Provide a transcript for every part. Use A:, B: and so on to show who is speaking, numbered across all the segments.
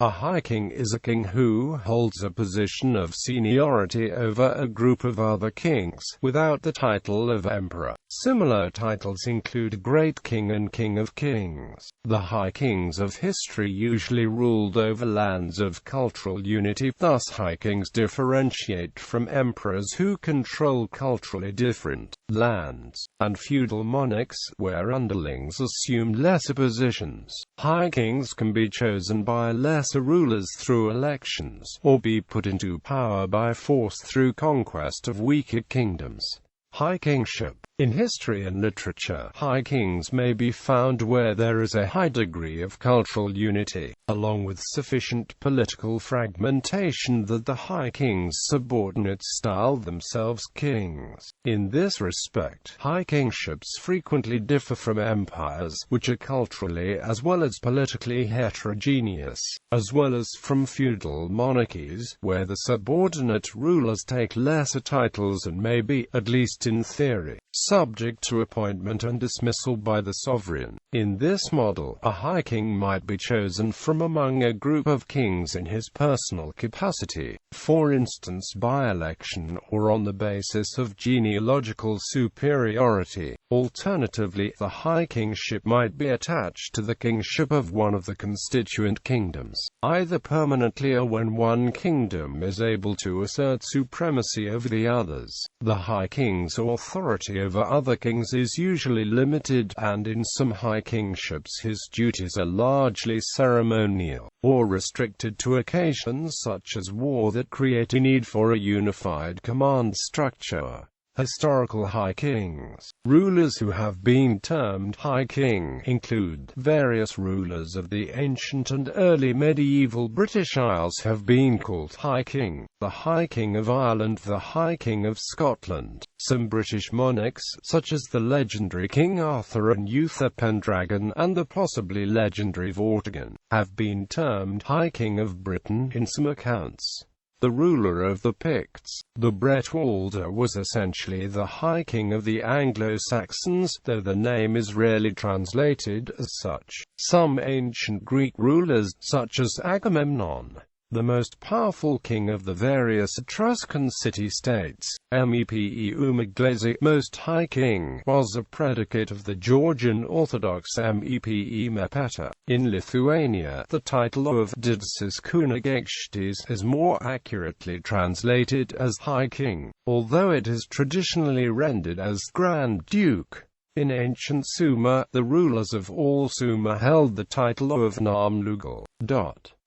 A: A high king is a king who holds a position of seniority over a group of other kings, without the title of emperor. Similar titles include Great King and King of Kings. The high kings of history usually ruled over lands of cultural unity, thus high kings differentiate from emperors who control culturally different lands, and feudal monarchs, where underlings assumed lesser positions. High kings can be chosen by lesser rulers through elections, or be put into power by force through conquest of weaker kingdoms. High kingship. In history and literature, high kings may be found where there is a high degree of cultural unity, along with sufficient political fragmentation that the high king's subordinates style themselves kings. In this respect, high kingships frequently differ from empires, which are culturally as well as politically heterogeneous, as well as from feudal monarchies, where the subordinate rulers take lesser titles and may be, at least in theory, subject to appointment and dismissal by the sovereign. In this model, a high king might be chosen from among a group of kings in his personal capacity, for instance by election or on the basis of genealogical superiority. Alternatively, the high kingship might be attached to the kingship of one of the constituent kingdoms, either permanently or when one kingdom is able to assert supremacy over the others. The high king's authority over other kings is usually limited, and in some high kingships his duties are largely ceremonial, or restricted to occasions such as war that create a need for a unified command structure. Historical high kings. Rulers who have been termed high king include various rulers of the ancient and early medieval British Isles have been called high king. The High King of Ireland, the High King of Scotland. Some British monarchs, such as the legendary King Arthur and Uther Pendragon, and the possibly legendary Vortigern, have been termed High King of Britain in some accounts. The ruler of the Picts, the Bretwalda, was essentially the High King of the Anglo-Saxons, though the name is rarely translated as such. Some ancient Greek rulers, such as Agamemnon, the most powerful king of the various Etruscan city-states, Mepe Most High King, was a predicate of the Georgian Orthodox Mepe Mepeta. In Lithuania, the title of Didysis Kunigaikštis is more accurately translated as High King, although it is traditionally rendered as Grand Duke. In ancient Sumer, the rulers of all Sumer held the title of Namlugal.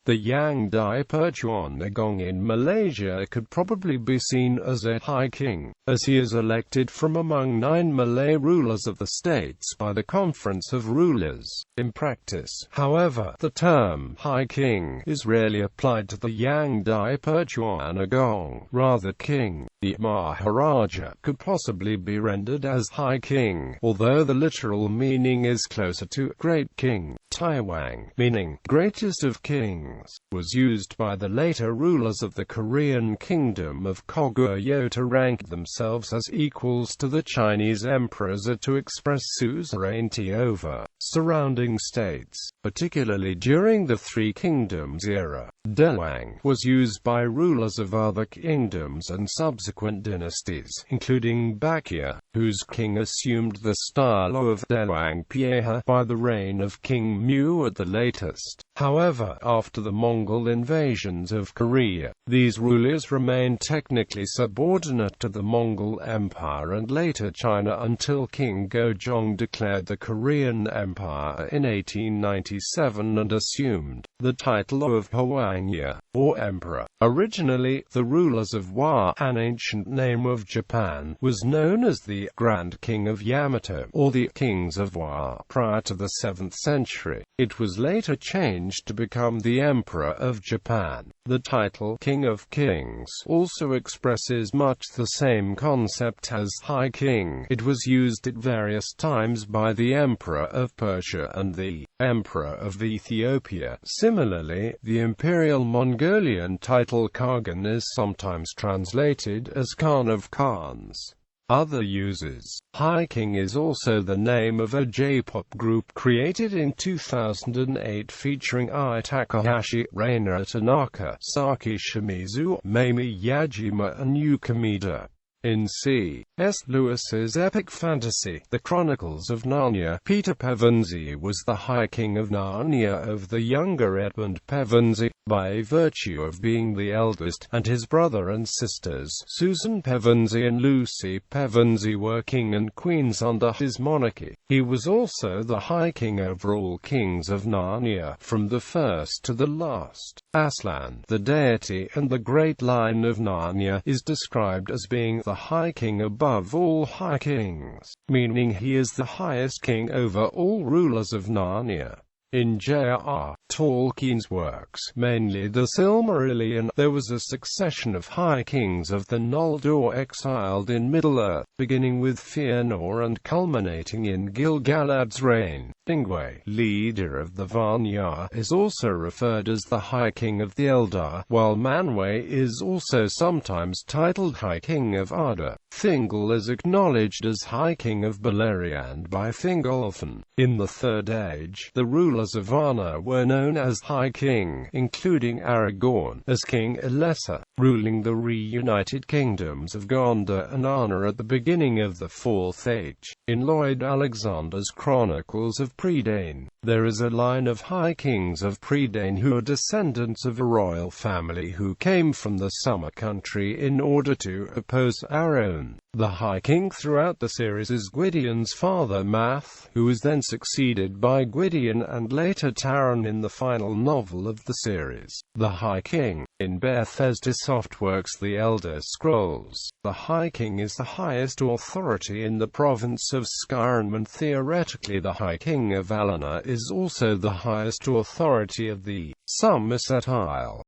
A: The Yang Dai Pertuan Agong in Malaysia could probably be seen as a high king, as he is elected from among 9 Malay rulers of the states by the Conference of Rulers. In practice, however, the term high king is rarely applied to the Yang Dai Pertuan Agong, rather king. The Maharaja could possibly be rendered as high king, although the literal meaning is closer to great king. Taiwang, meaning greatest of kings, was used by the later rulers of the Korean kingdom of Goguryeo to rank themselves as equals to the Chinese emperors or to express suzerainty over surrounding states, particularly during the Three Kingdoms era. Dewang was used by rulers of other kingdoms and subsequent dynasties, including Baekje, whose king assumed the style of Dewang Pieha by the reign of King Mu at the latest. However, after the Mongol invasions of Korea, these rulers remained technically subordinate to the Mongol Empire and later China until King Gojong declared the Korean Empire in 1897 and assumed the title of Hwangye, or Emperor. Originally, the rulers of Wa, an ancient name of Japan, was known as the Grand King of Yamato, or the Kings of Wa, prior to the 7th century. It was later changed to become the Emperor of Japan. The title King of Kings also expresses much the same concept as High King. It was used at various times by the Emperor of Persia and the Emperor of Ethiopia. Similarly, the Imperial Mongolian title Khagan is sometimes translated as Khan of Khans. Other uses. High King is also the name of a J-pop group created in 2008 featuring Ai Takahashi, Reina Tanaka, Saki Shimizu, Mamie Yajima and Yuka Mida. In C.S. Lewis's epic fantasy, The Chronicles of Narnia, Peter Pevensie was the High King of Narnia of the younger Edmund Pevensie, by virtue of being the eldest, and his brother and sisters, Susan Pevensie and Lucy Pevensie, were king and queens under his monarchy. He was also the High King over all kings of Narnia, from the first to the last. Aslan, the deity and the great line of Narnia, is described as being the High King above all High Kings, meaning he is the highest king over all rulers of Narnia. In J.R.R. Tolkien's works, mainly the Silmarillion, there was a succession of High Kings of the Noldor exiled in Middle-earth, beginning with Fëanor and culminating in Gil-galad's reign. Ingwe, leader of the Vanyar, is also referred as the High King of the Eldar, while Manwë is also sometimes titled High King of Arda. Thingol is acknowledged as High King of Beleriand by Thingolfin. In the Third Age, the rulers of Arna were known as High King, including Aragorn, as King Elessar, ruling the reunited kingdoms of Gondor and Arna at the beginning of the Fourth Age. In Lloyd Alexander's Chronicles of Prydain, there is a line of High Kings of Prydain who are descendants of a royal family who came from the Summer Country in order to oppose Arawn. The High King throughout the series is Gwydion's father Math, who was then succeeded by Gwydion and later Taran in the final novel of the series, The High King. In Bethesda Softworks' The Elder Scrolls, the High King is the highest authority in the province of Skyrim, and theoretically the High King of Valinor is also the highest authority of the Somerset Isle.